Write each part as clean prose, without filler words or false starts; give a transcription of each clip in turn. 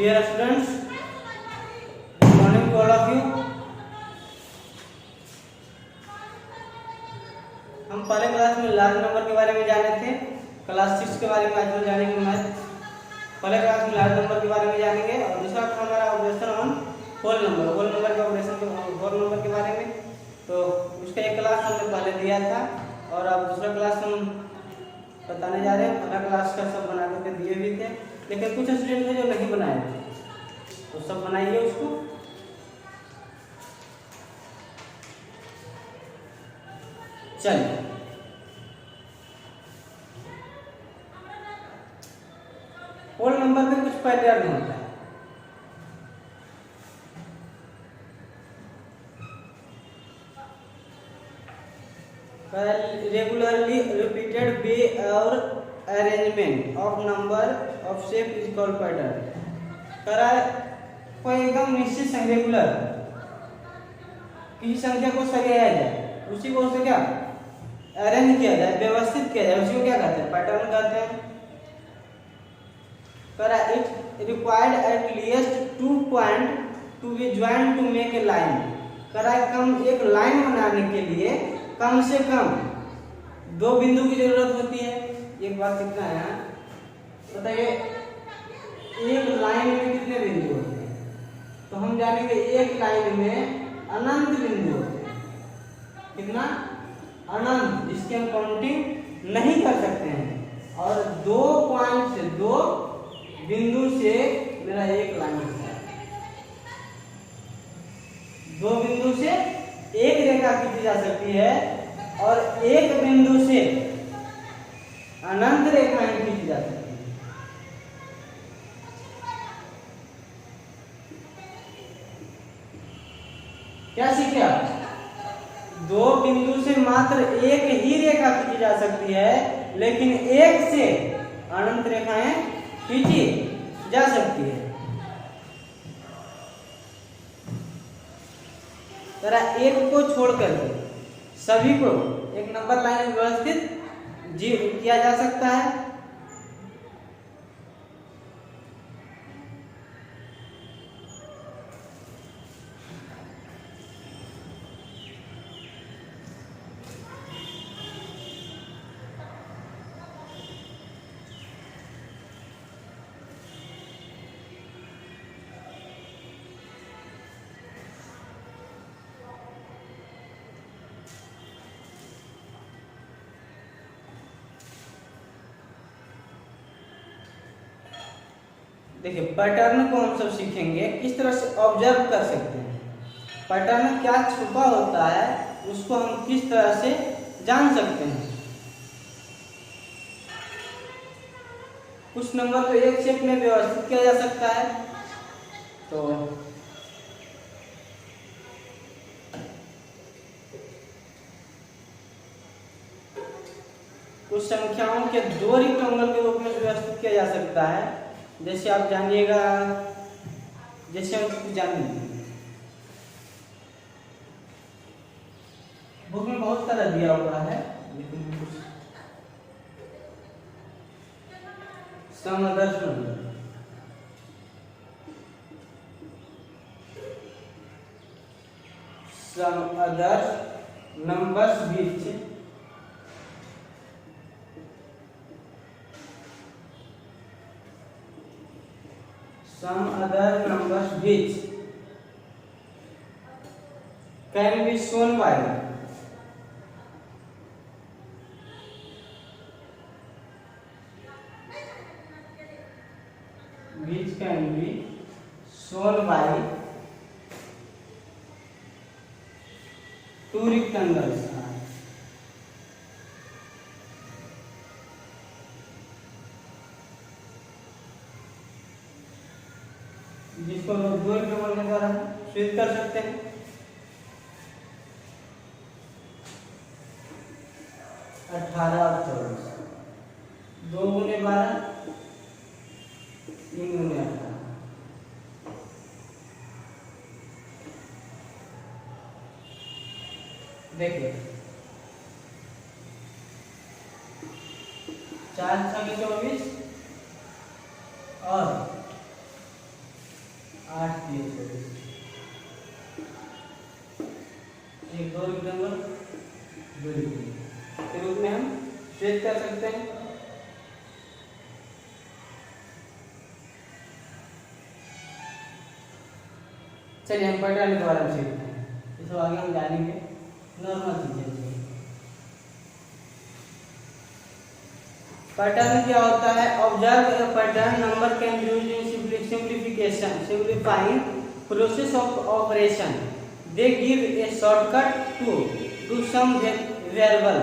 dear students, good morning to all of you. हम पहले class में लार्ज नंबर के बारे में जाने थे, क्लास 6 के बारे में आज हम जानेंगे मैथ। पहले क्लास में लार्ज नंबर के बारे में जानेंगे और दूसरा हमारा ऑपरेशन ऑन होल नंबर के ऑपरेशन होल नंबर के बारे में। तो उसका एक क्लास हमने पहले दिया था और अब दूसरा क्लास हम बताने जा रहे हैं। पहला क्लास का सब बना करके दिए भी थे, लेकिन कुछ स्टूडेंट हैं जो नहीं बनाए थे, तो सब बनाइए उसको। चलिए होल नंबर में कुछ पैटर्न होता है। रेगुलरली रिपीटेड वे और arrangement of number of shape is called pattern. करा कोई एकदम निश्चित रेगुलर किसी संख्या को सजाया जाए, उसी को उसे क्या अरेंज किया जाए, व्यवस्थित किया जाए, उसी को क्या कहते हैं, पैटर्न कहते हैं। करा it required at least 2 point to be joint to make a line. करा कम एक लाइन बनाने के लिए कम से कम 2 बिंदु की जरूरत होती है। एक बात कितना है बताइए, एक लाइन में कितने बिंदु होते हैं? तो हम जानेंगे एक लाइन में अनंत बिंदु होते हैं। कितना? अनंत, जिसकी हम काउंटिंग नहीं कर सकते हैं। और 2 पॉइंट से 2 बिंदु से मेरा एक लाइन होता है। 2 बिंदु से एक रेखा खींची जा सकती है और एक बिंदु से अनंत रेखाएं खींची जा सकती है। क्या सीखे आप? 2 बिंदु से मात्र एक ही रेखा खींची जा सकती है, लेकिन एक से अनंत रेखाएं खींची जा सकती है। जरा एक को छोड़कर सभी को एक नंबर लाइन में व्यवस्थित किया जा सकता है। देखिए पैटर्न को हम सब सीखेंगे, किस तरह से ऑब्जर्व कर सकते हैं, पैटर्न क्या छुपा होता है उसको हम किस तरह से जान सकते हैं। कुछ नंबर को एक शेप में व्यवस्थित किया जा सकता है। तो कुछ संख्याओं के 2 रेक्टेंगल के रूप में व्यवस्थित किया जा सकता है। जैसे आप जानिएगा, जैसे हम कुछ जानेंगे, बुक में बहुत सारा दिया हुआ है, लेकिन कुछ some others number, some others numbers बीच some other numbers which can be shown by two rectangles. जिसको लोग 2 रेक्टेंगल के द्वारा स्वीप कर सकते हैं। अठारह और 24, 2 गुने 12, 3 गुने 18। देखिए 4 6 24 और 8 3 1 2 नंबर 2 के रूप में हम ट्रेस कर सकते हैं। चलिए हम पैटर्न के बारे में सीखते हैं, इस आगे हम जानेंगे नॉर्मल चीजें। पैटर्न क्या होता है? Observe a pattern number can be used in simplification simplifying process of operation. They give a shortcut to some variable.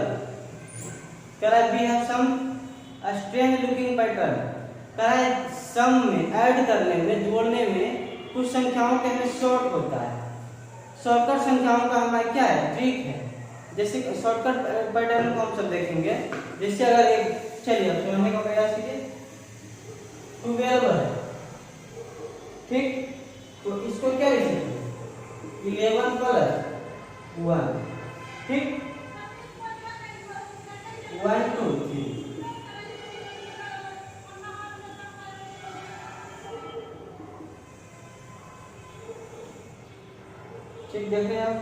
कह we have some strange looking pattern. कह सम में ऐड करने में जोड़ने में कुछ संख्याओं के हमें शॉर्ट होता है। शॉर्टकट संख्याओं का हमारा क्या है? ट्रिक है। जैसे शॉर्टकट पैटर्न को हम सब देखेंगे। जैसे अगर एक, चलिए अब समझने का प्रयास कीजिए। 2 वेरिएबल है, ठीक, तो इसको क्या लिख सकते हैं? 11 + 1, ठीक, 1 2 3। ठीक, देखें आप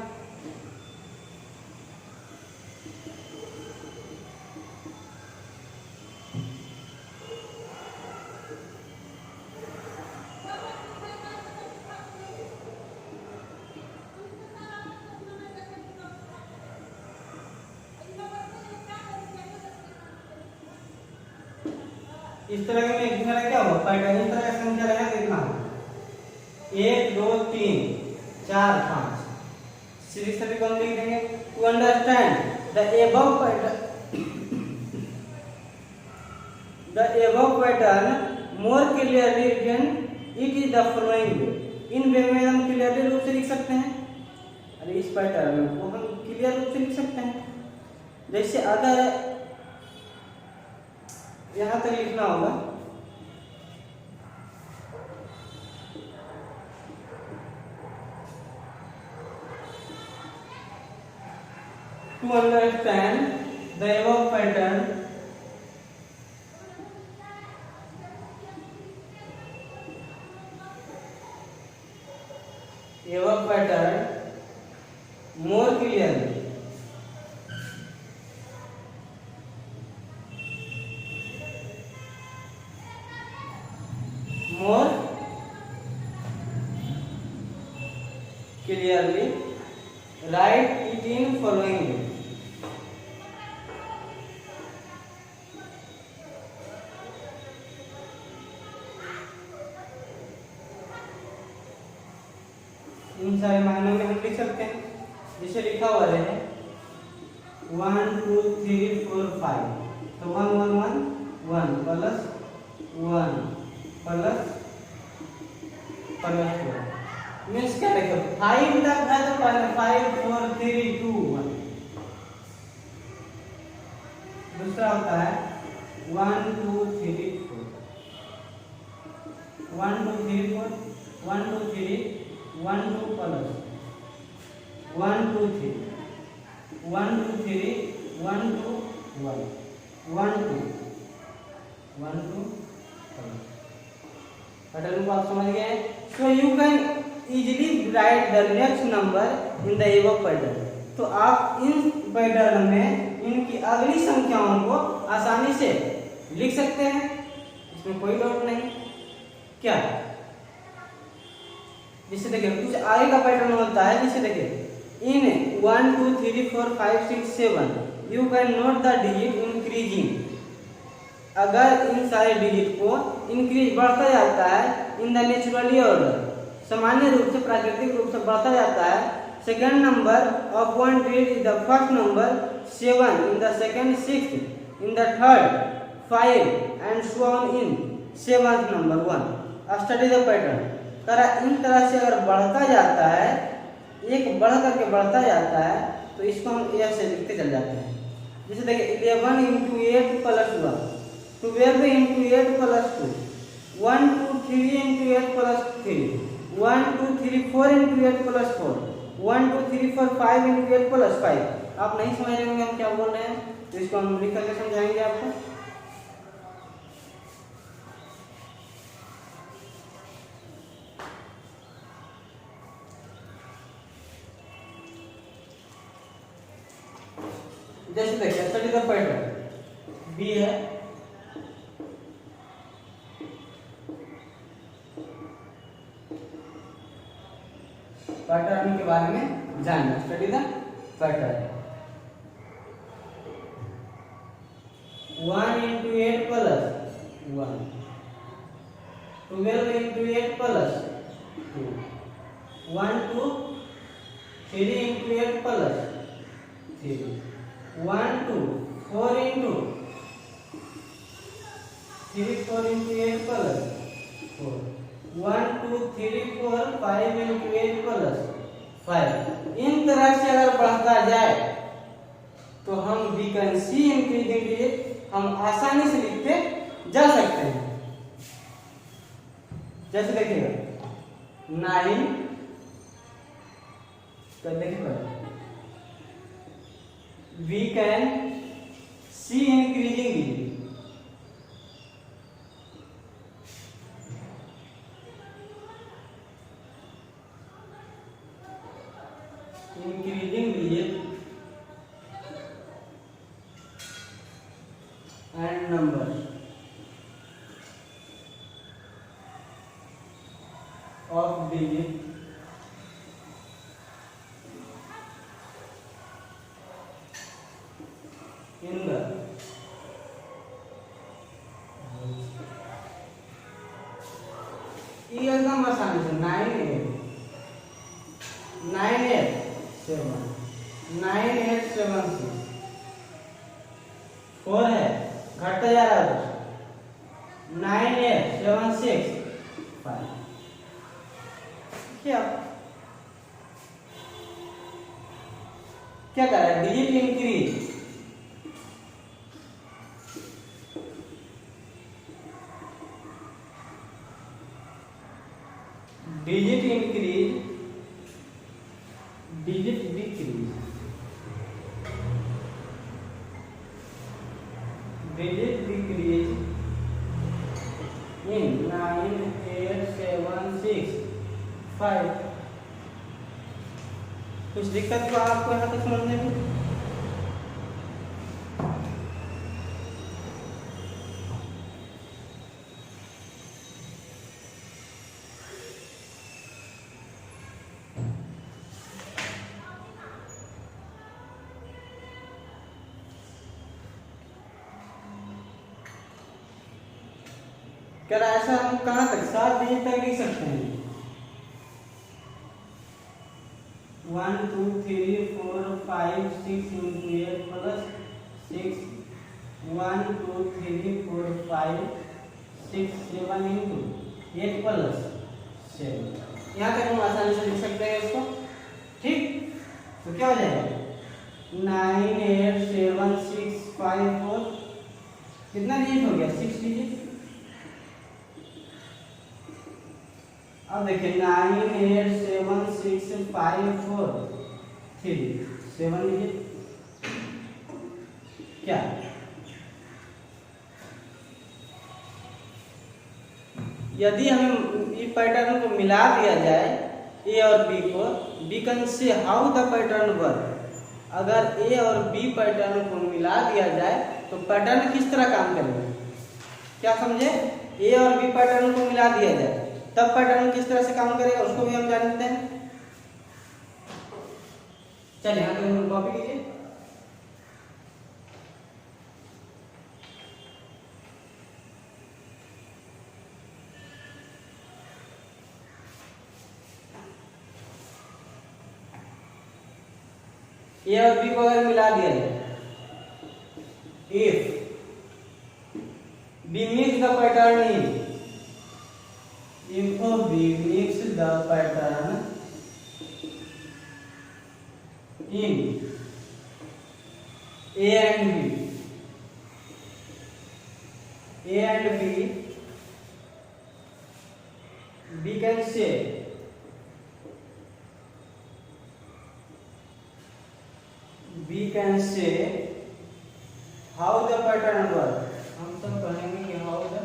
इस तरह के में इतना क्या होगा? पैटर्न इस तरह का संख्या रहेगा, देखना 1 2 3 4 5 सीरीज सभी को हम लिख देंगे। To understand the above pattern more clearly written it is the following way. In way में हम क्लियरली रूप से लिख सकते हैं। अरे इस पैटर्न को हम क्लियर रूप से लिख सकते हैं। जैसे अगर यहां तक लिखना होगा, to understand the above pattern more clearly write it in following way। इन सारे मानों में हम लिख सकते हैं। जिसे लिखा हुआ है 1 2 3 4 5, तो 1 1 1 1 प्लस 1 प्लस 4 मीन्स क्या लिखो 5 तक है तो पहले 5 4 3 2 1। दूसरा होता है 1 2 3 4 1 2 3 4 1 2 3 1 2 प्लस 1 2 3 1 2 3 1 2 1 1 2 1 2 पैटर्न को आप समझ गए। So you can easily right the next number in the above pattern. तो आप इन पैटर्न में इनकी अगली संख्याओं को आसानी से लिख सकते हैं, इसमें कोई डाउट नहीं। क्या जिससे देखिए कुछ आगे का पैटर्न होता है, जिससे देखिए इन 1 2 3 4 5 6 7 you can note the digit increasing. अगर इन सारे डिजिट को इंक्रीज बढ़ता जाता है इन द नेचुरली ऑर्डर, सामान्य रूप से प्राकृतिक रूप से बढ़ता जाता है। Second number of one digit is the first number 7, in the second 6, in the third 5 and so on in 7th number 1। Study the pattern. करा इन तरह से अगर बढ़ता जाता है, एक बढ़ करके बढ़ता जाता है, तो इसको हम ऐसे लिखते चल जाते हैं। जैसे देखिए 11 × 8 + 1, 12 × 8 + 2, 1 2 3 × 8 + 3, 1 2 3 4 × 8 + 4, 1 2 3 4 5 × 8 + 5। आप नहीं समझ रहे होंगे हम क्या बोल रहे हैं, तो इसको हम लिख करके समझाएंगे आपको। जैसे देखिए स्टडी द पैटर्न बी है, पैटर्न के बारे में जानना, study the pattern. 1 into 8 plus 1, 12 into 8 plus 2, 1 2 3 into 8 plus 3, 1 2 4 into 3 4 into 8 plus 4, 1 2 3 4 5 into 8 plus 5। इन तरह से अगर बढ़ता जाए तो हम we can see increasing digit हम आसानी से लिखते जा सकते हैं। जैसे देखिएगा 9, तो देखिए we can see increasing digit, increasing digit and numbers of digit in the ये एकदम आसान है। 9 8 7 9 8 7 6 4 है, घटता जा रहा है, 9 8 7 6 5। क्या क्या कर रहा है, digit increase, digit increase, digit decrease, digit decrease in 9 8 7 6 5। कुछ दिक्कत हुआ आपको यहाँ तक समझने में? क्या ऐसा हम कहाँ तक 7 डिजिट तक लिख सकते हैं? 1 2 3 4 5 6 into 8 plus 6, 1 2 3 4 5 6 7 into 8 plus 7। यहाँ तक हम आसानी से लिख सकते हैं इसको, ठीक। तो क्या हो जाएगा 9 8 7 6 5 4, कितना डिजिट हो गया 6 डिजिट। अब देखिए 9 8 7 6 5 4 3 7 डिजिट। क्या यदि हमें इस पैटर्न को मिला दिया जाए ए और बी को, we can say how the pattern work. अगर ए और बी पैटर्न को मिला दिया जाए तो पैटर्न किस तरह काम करेगा, क्या समझे? ए और बी पैटर्न को मिला दिया जाए तब पैटर्न किस तरह से काम करेगा उसको भी हम जानते हैं। चलिए यहाँ पे कॉपी कीजिए। ए और बी को अगर मिला दिया जाए, if B mix the pattern in, if we mix the pattern in A and B, we can say how the pattern work। हम सब कहेंगे कि how the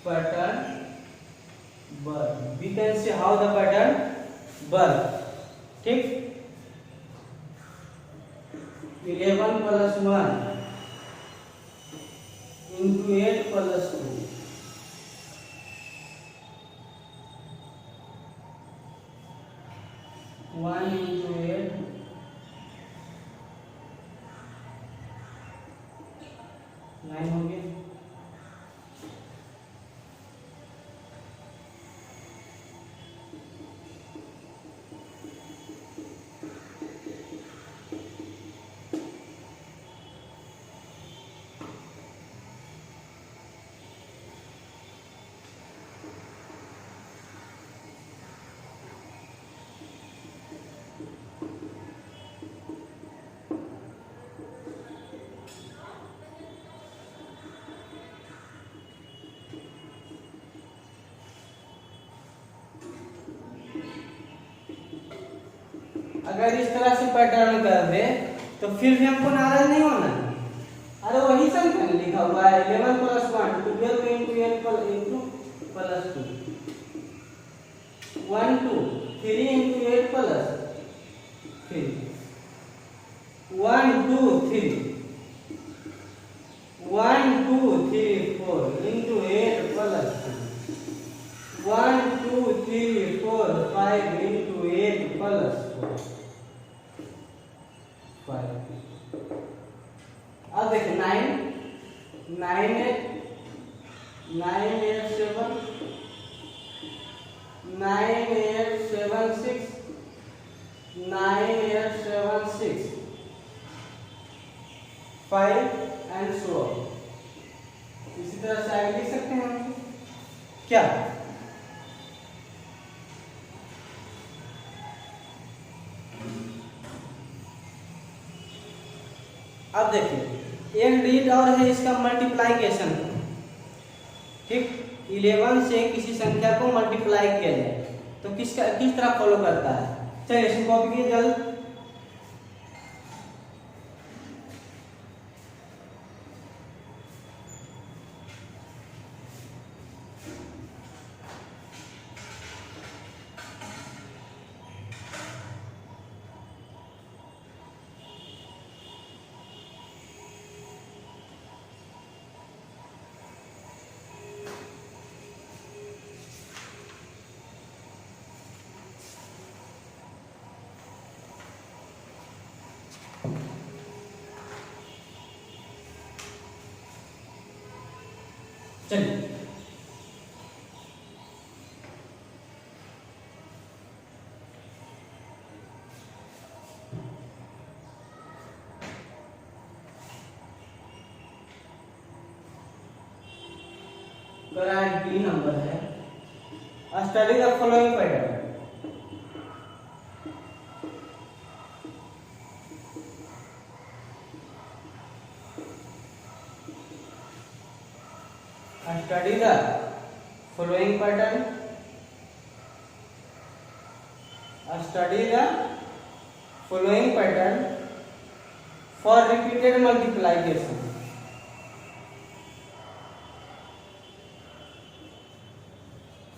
pattern work, we can say how the pattern work। ठीक, 11 + 1 × 8 + 2, 1 × 8 9 हो गया। अगर इस तरह से पैटर्न कर दे तो फिर भी हमको नाराज नहीं होना है। अरे वही संख्या लिखा हुआ है 11 + 1 12 × 8 + 2 1 2 3 × 8 + 3 1 2 3 1 2 3 4 × 8 + 2 1 2 3 4 5 × 8 + 4 5। अब देखिए 9 9 8 7 9 8 7 6 9 8 7 6 5 and so on। इसी तरह से आगे लिख सकते हैं हम क्या। अब देखिए एक डिजिट और है इसका मल्टीप्लाइकेशन। ठीक, 11 से किसी संख्या को मल्टीप्लाई किया जाए तो किस तरह फॉलो करता है। चलिए इसको कॉपी कीजिए जल्द। चलिए बी नंबर है। Study the following pattern. Study the following pattern. Study the following pattern for repeated multiplication.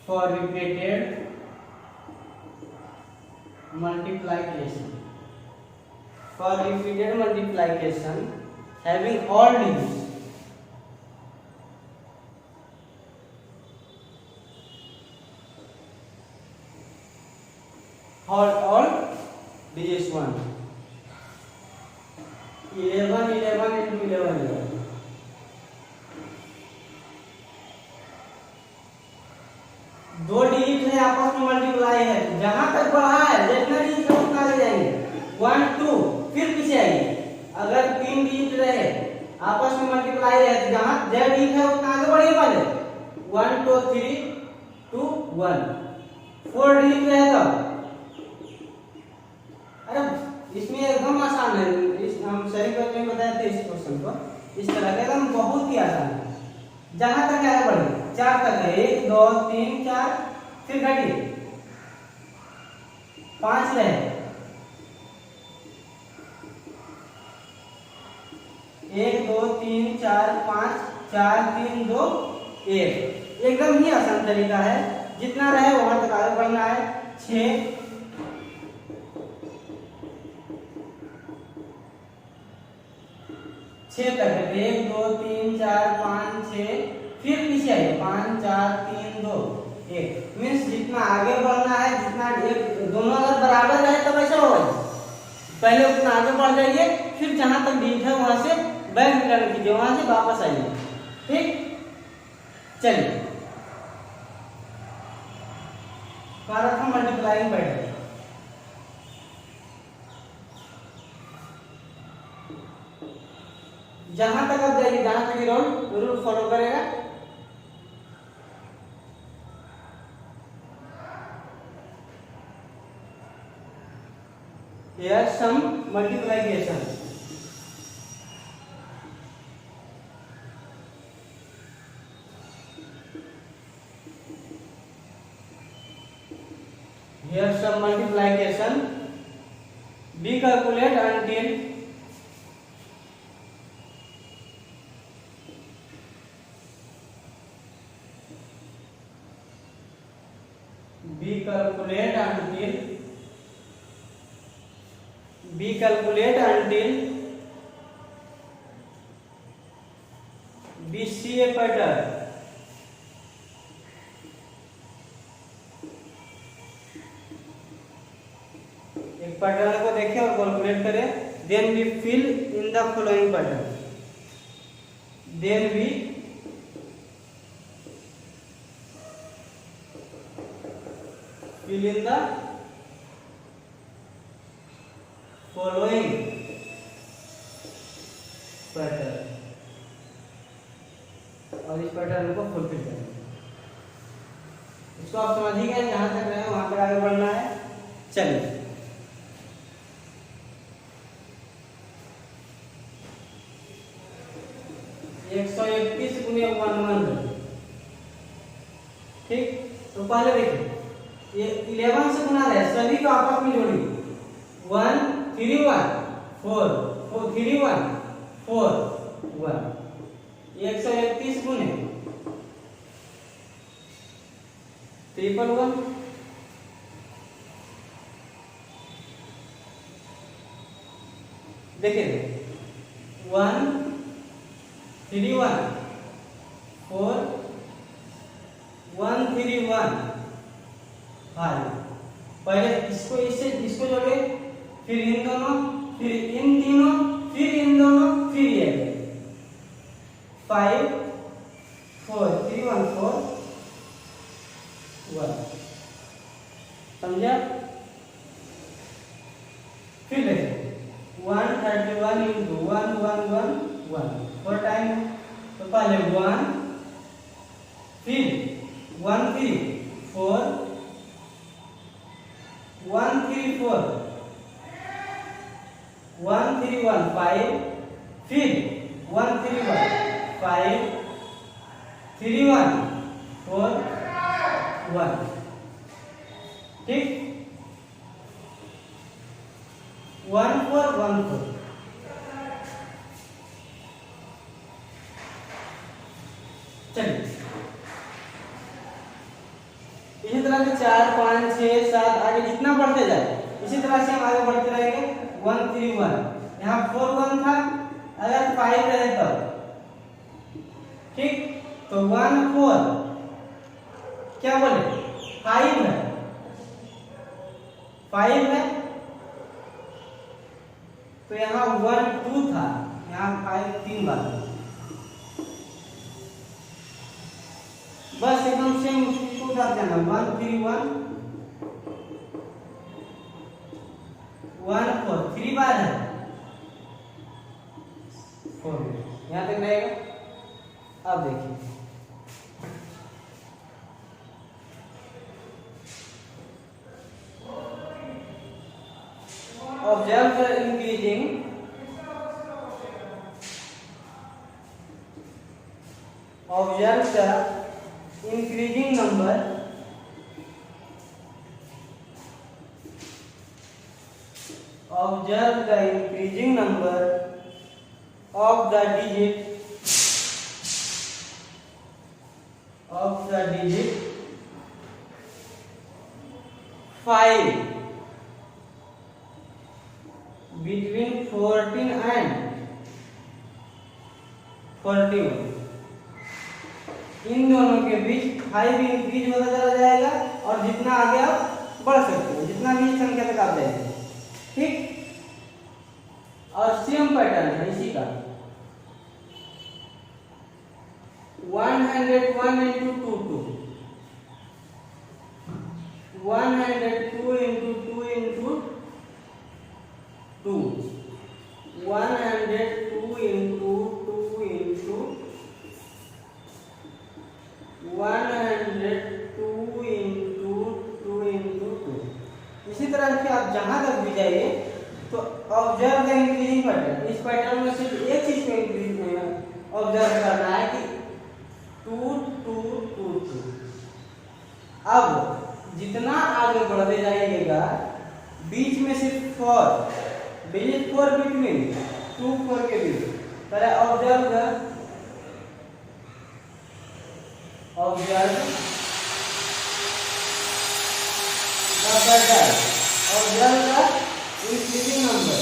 For repeated multiplication. For repeated multiplication having all digits. All digits 1 11 11 into 11 11 दो digit है आपस में multiply है। जहां तक बढ़ा है जितना डिजिट है उतना ले जाएंगे 1 2 फिर पीछे आएंगे। अगर 3 डिजिट रहे आपस में मल्टीप्लाई रहे तो जहां जो डिजिट है उतना आगे बढ़िए पहले 1 2 3 2 1 4 डिजिट रहेगा। अरे इसमें एकदम आसान है। हम सही करके बताए थे इस क्वेश्चन को। इस तरह का एकदम बहुत ही आसान है। जहां तक आगे बढ़े 4 तक है 1 2 3 4 फिर घटिए 5 रहे 1 2 3 4 5 4 3 2 1 एकदम ही आसान तरीका है। जितना रहे वहां तक आगे बढ़ना है। 6 6 तक है। 1 2 3 4 5 6, फिर पीछे आइए 5 4 3 2 1। मीन्स जितना आगे बढ़ना है, जितना एक दोनों अगर बराबर रहे तब ऐसा होगा। पहले उतना आगे बढ़ जाइए, फिर जहां तक डिजिट है वहां से बैक रिटर्न कीजिए, वहां से वापस आइए। ठीक, चलिए मल्टीप्लाइंग पैटर्न। जहां तक आप जाइए, जहां तक रूल फॉलो करेगा। Here some multiplication. Here some multiplication. Be calculate until B calculate until we see a pattern. एक पैटर्न को देखें और कैलकुलेट करें। Then we fill in the following pattern. Then we fill in the following pattern, और इस pattern को fulfil करें। इसको आप समझ ही गए, जहां तक रहे वहां तक आगे बढ़ना है। चलिए एक 131 गुने 1 ठीक। तो पहले देखिए ये 11 से गुना है, सभी को आपस में जोड़िए। 1 3 1 4 4 3 1 4 1। 131 गुने 111। देखिए 1 3 1 4 1 3 1 5। पहले इसको जोड़े, फिर इन दोनों, फिर इन तीनों, फिर इन दोनों, फिर ये 5 4 3 1 4 1। समझा? फिर देखिए 131 into 1 1 1 1 4 टाइम। तो पहले 1 फिर 1 3 4 1 3 4 1 3 1 5, फिर 1 3 1 5 3 1 4 1। ठीक, 1 4 1 4। चलिए इसी तरह से 4 5 6 7 आगे जितना बढ़ते जाए इसी तरह से हम आगे बढ़ते रहेंगे। 1 3 1, यहाँ 4 1 था, अगर 5 रहे तब ठीक। तो 1 4 क्या बोले 5 है, 5 है। तो यहाँ 1 2 था, यहाँ 5 3 बार। बस एकदम सेम उसको उतार देना। 1 3 1 1 4 3 बार है 4, यहाँ तक रहेगा। अब देखिए observe the increasing number of the digit 5 between 14 and 41। इन दोनों के बीच 5 इंक्रीज होता चला जाएगा और जितना आगे आप बढ़ सकते हो, जितना भी संख्या तक आप जाएंगे, ठीक। और सेम पैटर्न है इसी का, 101 into 2 2, 102 into 2 into 2, 102 into 2 into 102 into 2 into 2। इसी तरह से आप जहां तक भी जाइए तो ऑब्जर्व द इंक्रीजिंग पैटर्न। इस पैटर्न में सिर्फ एक चीज को ऑब्जर्व करना है कि 2 2 2 2। अब जितना आगे बढ़ते जाइएगा बीच में सिर्फ 4 बिटवीन 2 4 के बीच, पहले observe the pattern, observe the increasing number,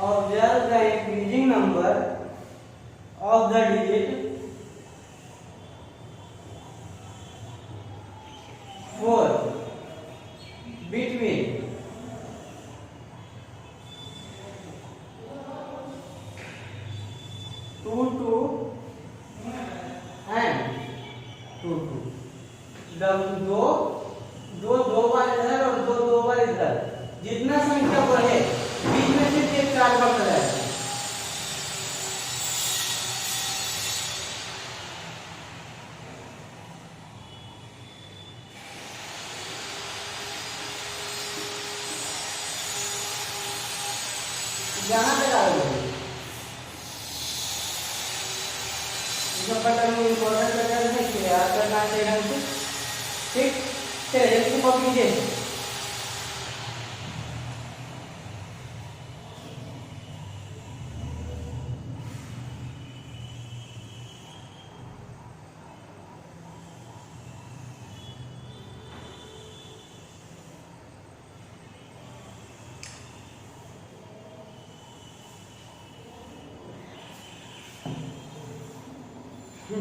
observe the increasing number of the digit 4 between 2 2 and 2 2। दो बार इधर और दो बार इधर, जितना संख्या बढ़े बीच में सिर्फ एक 4 बढ़ता जाएगा। जहां तक आएगा पैटर्न में इम्पोर्टेंट पैटर्न है कि याद करना चाहिए हमको, ठीक। चलिए इसको कॉपी कीजिए।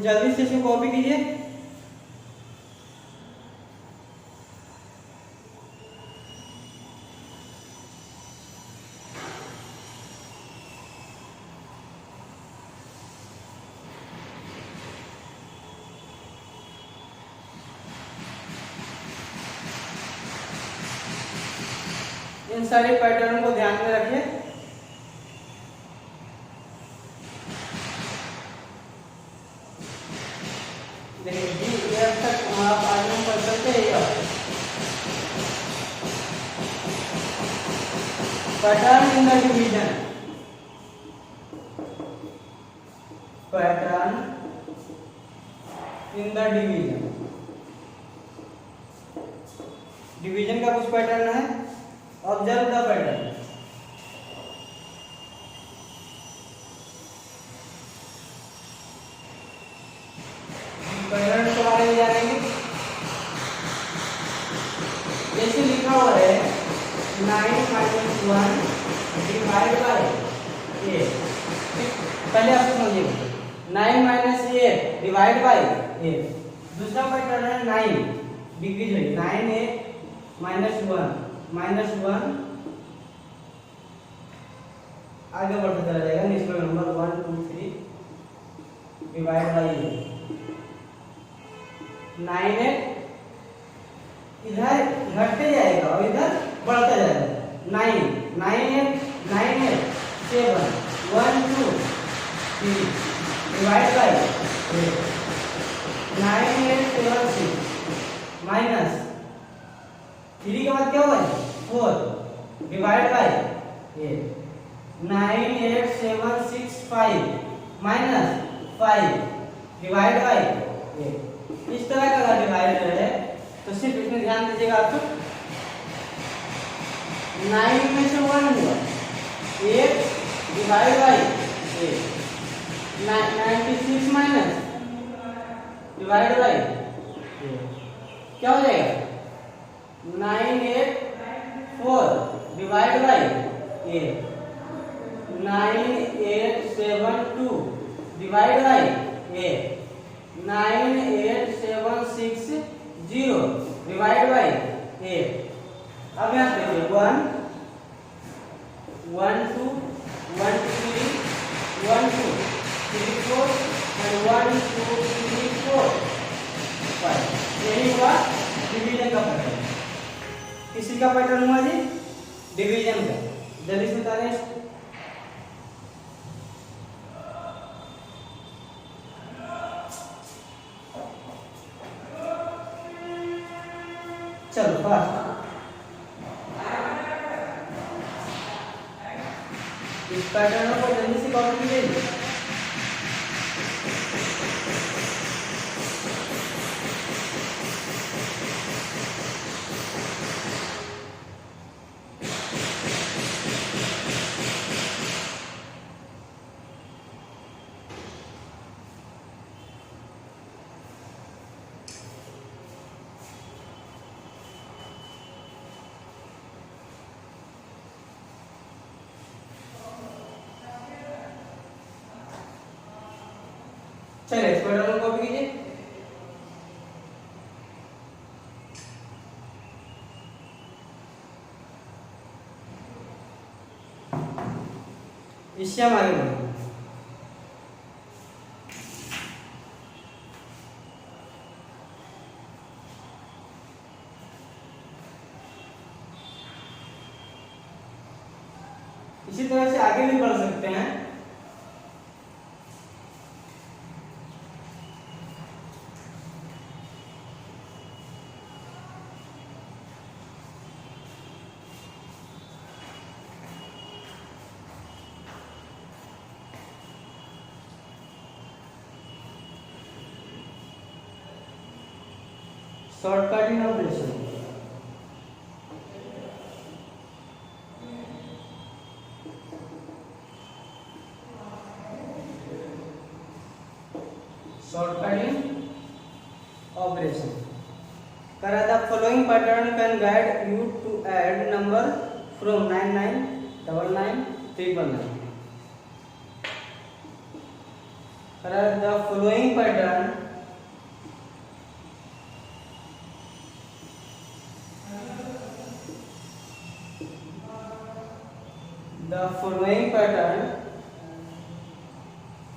जल्दी से इसको कॉपी कीजिए। इन सारे पैटर्न को ध्यान में रखिए। आप आगे पढ़ सकते हैं। Pattern in the division, pattern in the division, division का कुछ पैटर्न है। ऑब्जर्व द पैटर्न, पैटर्न के बारे में जानेंगे। जैसे लिखा हुआ है 9 - 1 डिवाइड बाय 8। पहले आप समझिए 9 - 8 डिवाइड बाय 8। दूसरा पैटर्न है 9 डिग्री है 9 - 1 आगे बढ़ता चला जाएगा। नेचुरल नंबर 1 2 3 डिवाइड बाय 9 इधर घटते जाएगा और इधर बढ़ता जाएगा। 9 7 1 2 3 डिवाइड बाय 9 8 7 6 माइनस 3 के बाद क्या होगा 4 divide by 8 9 8 7 6 5 minus 5 divide by 8। इस तरह का अगर डिवाइडर है तो सिर्फ इसमें ध्यान दीजिएगा। आपको 9 में से 1 हुआ 8 divide by 8 96 minus divide by क्या हो जाएगा 9 8 4 divide by 8, 9872 divide by 8, 98760 divide by 8। अब यहाँ देखिए 1 1 2 1 3 1 2 3 4 and 1 2 3 4 5। यही हुआ डिवीजन का पैटर्न। किसी का पैटर्न हुआ जी? डिवीजन का। जल्दी से बता दें। चलो फास्ट, इस पैटर्न को जल्दी से कॉपी कीजिए। चलिए इस पैटर्न को कॉपी कीजिए। इससे हम आगे बढ़ेंगे। इसी तरह से आगे भी बढ़ सकते हैं। शॉर्टकटिंग operation, shortcutting operation. Kara the following pattern can guide you to add number from 9999 Kara the following pattern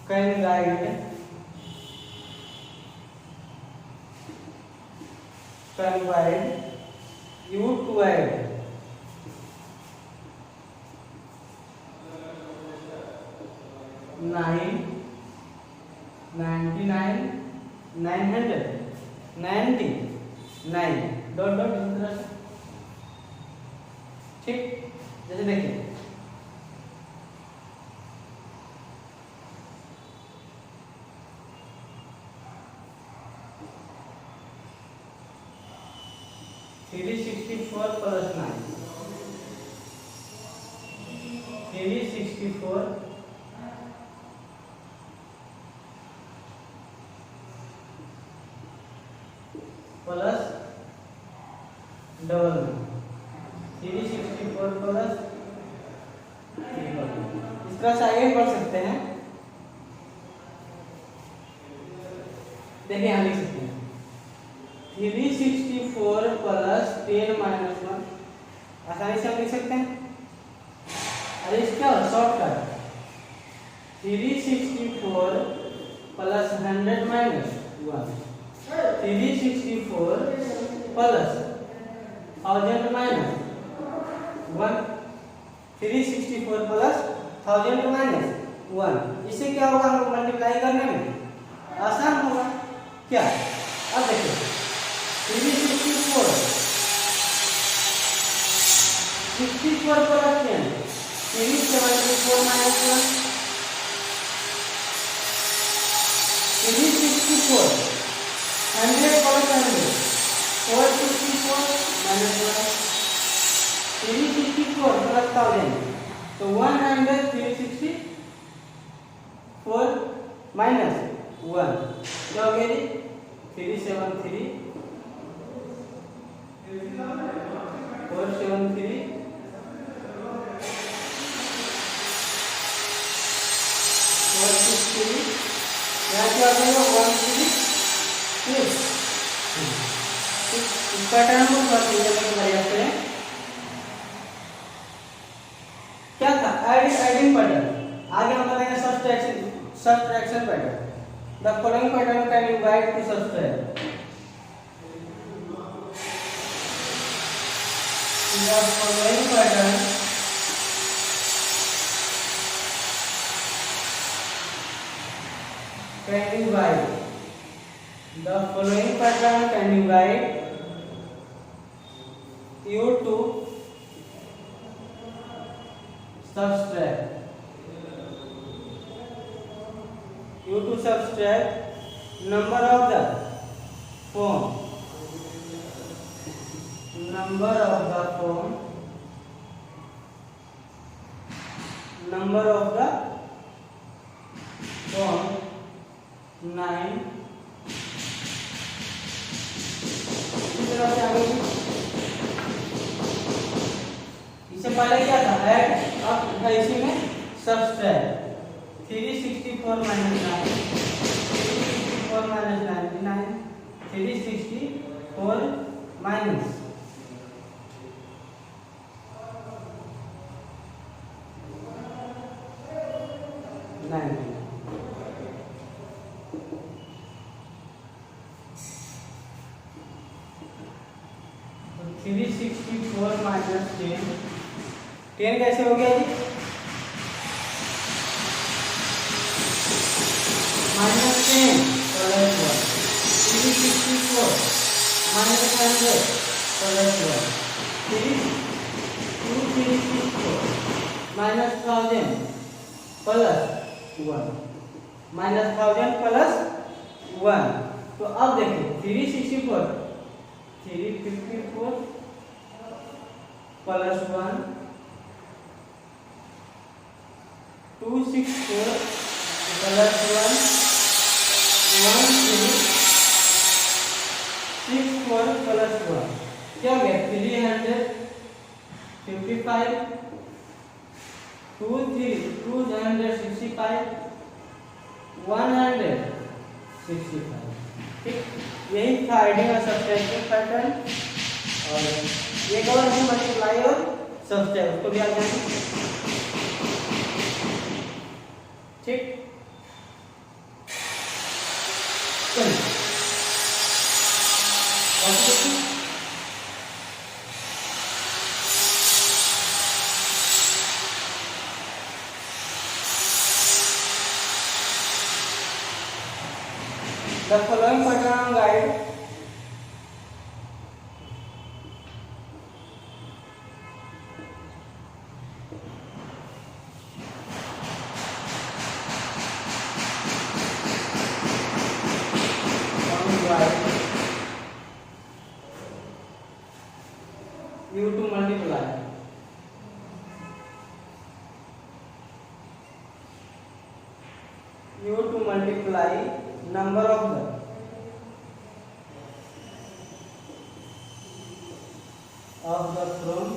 can guide you to add 999 dot dot इस तरह से। ठीक, जैसे देखिए 364 plus 9 364 प्लस डबल 364 प्लस इस तरह से आगे बढ़ सकते हैं। देखिए यहाँ लिख सकते हैं 364 प्लस 10 माइनस 1 आसानी से हम लिख सकते हैं। अरे इसका shortcut 364 plus 100 minus 1 364 plus 1000 minus 1 364 plus 1000 minus 1 इससे क्या होगा? हमको मल्टीप्लाई करने में आसान होगा। क्या? अब देखिए 364 64 plus 10 374 minus 1 364 100 plus 100 464 minus 1 364 plus 1000 तो 100 364 माइनस 1 क्या हो गया जी? 373 473 यहाँ क्या हो जाएगा 1 3 6। इस पैटर्न को थोड़ा समझने का प्रयास करें। क्या था? Adding pattern. आगे हम बताएंगे subtraction pattern. The following pattern can be divide two subtract. The following pattern can be divided. The following pattern can be divided you to subtract. You to subtract number of the form. Number of the form. Number of the form 9. इससे पहले क्या था? Add. अब इसी में subtract. 364 minus 9, 364 minus 99, 364 minus 90। तो 364 minus 10, 10 कैसे हो गया जी? Minus 10 plus 1, 364 minus 100 plus 1, 364 minus 1000 plus 1, minus 1000 plus 1। तो अब देखिए 364 354 प्लस 1 264 प्लस 1 1364 प्लस 1 क्या हो गया? 355 265 165। ठीक, यही था एडिंग और सब्ट्रैक्शन पैटर्न। और एक और है मल्टीप्लाई और सब्ट्रैक्ट, उसको भी आप जानें। ठीक, चलिए the following pattern guide you to multiply number of the from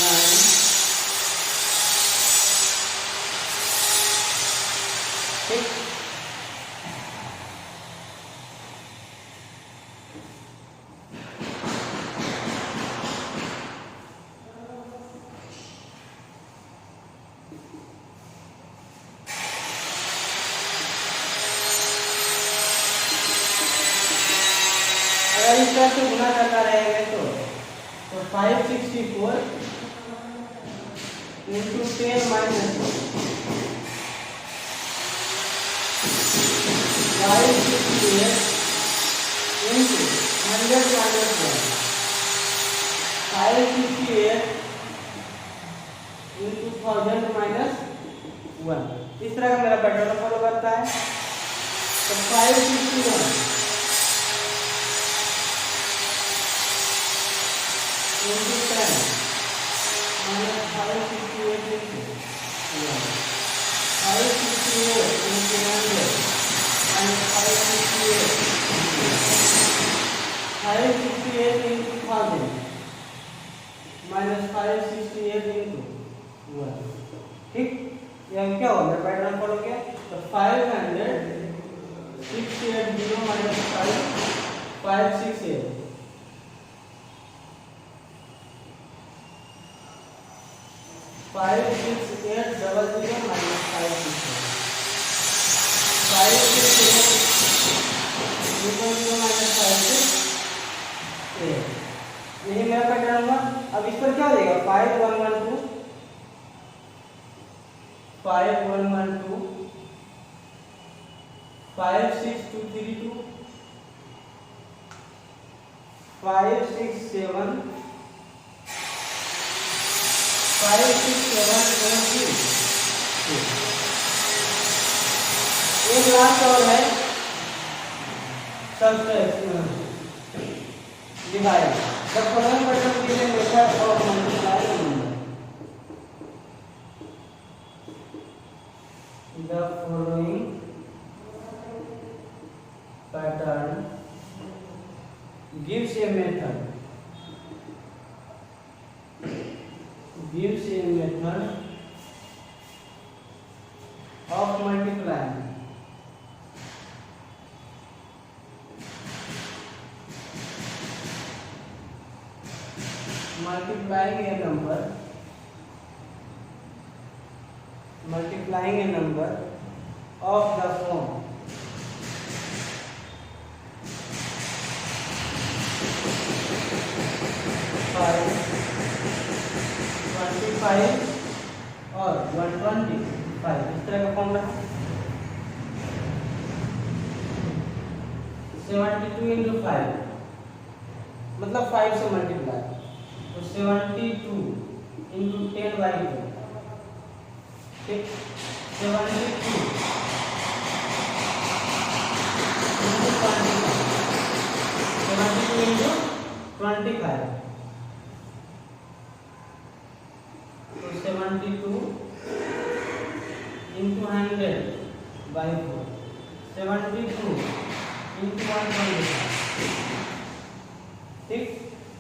9 ठीक। अगर इस तरह से गुना करना रहेगा तो 564 into 10 minus 568 into 100 minus 1, 568 into 1000 minus 1। इस तरह का मेरा पैटर्न फॉलो करता है। तो 561 into 10 minus 568 into 1, 568 into 100 minus 568 into 1000 minus 568 into 1। ठीक, ये क्या होगा पैटर्न फॉलो किया तो 500 680 माइनस 568 56800 माइनस 568 माइनस 568 यही मेरा पैटर्न हुआ। अब इस पर क्या हो जाएगा 5112 5112 56232 567 567 एक लास्ट और है subtraction divide the following pattern given method of multiply the following pattern gives a method of multiplying multiplying a number of the form 5, 25 और 125 इस तरह का फॉर्म रहा 72 into 5 मतलब 5 से मल्टीप्लाई तो 72 into 10/2 ठीक 72 into 25 तो 72 into 100/4 72 into 125 ठीक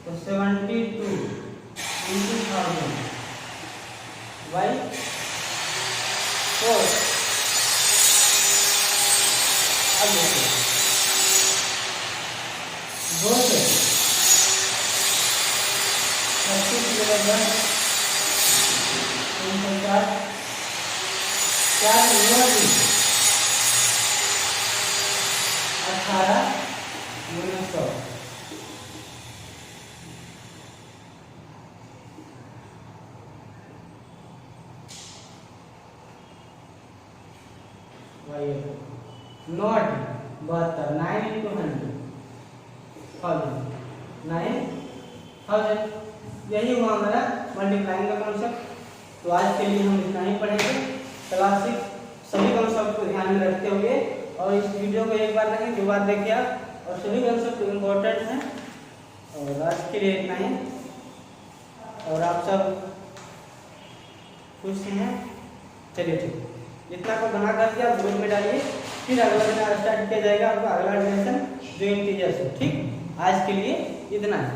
तो 72 into 1000 by 4 अब देखिए 2 से 25 लगेगा 360 4 9 18 गुना 100 नॉट 72 9 into 100 9000 यही हुआ हमारा मल्टीप्लाइंग का कॉन्सेप्ट। तो आज के लिए हम इतना ही पढ़ेंगे। क्लास 6 सभी कॉन्सेप्ट को ध्यान में रखते हुए और इस वीडियो को एक बार नहीं 2 बार देखिए आप और सभी कॉन्सेप्ट इम्पोर्टेंट हैं। और आज के लिए इतना ही और आप सब खुश हैं। चलिए ठीक जितना को बना करके आप ग्रुप में डालिए फिर अगला दिन स्टार्ट किया जाएगा आपका अगला लेसन जो इंटीजर्स है। ठीक आज के लिए इतना है।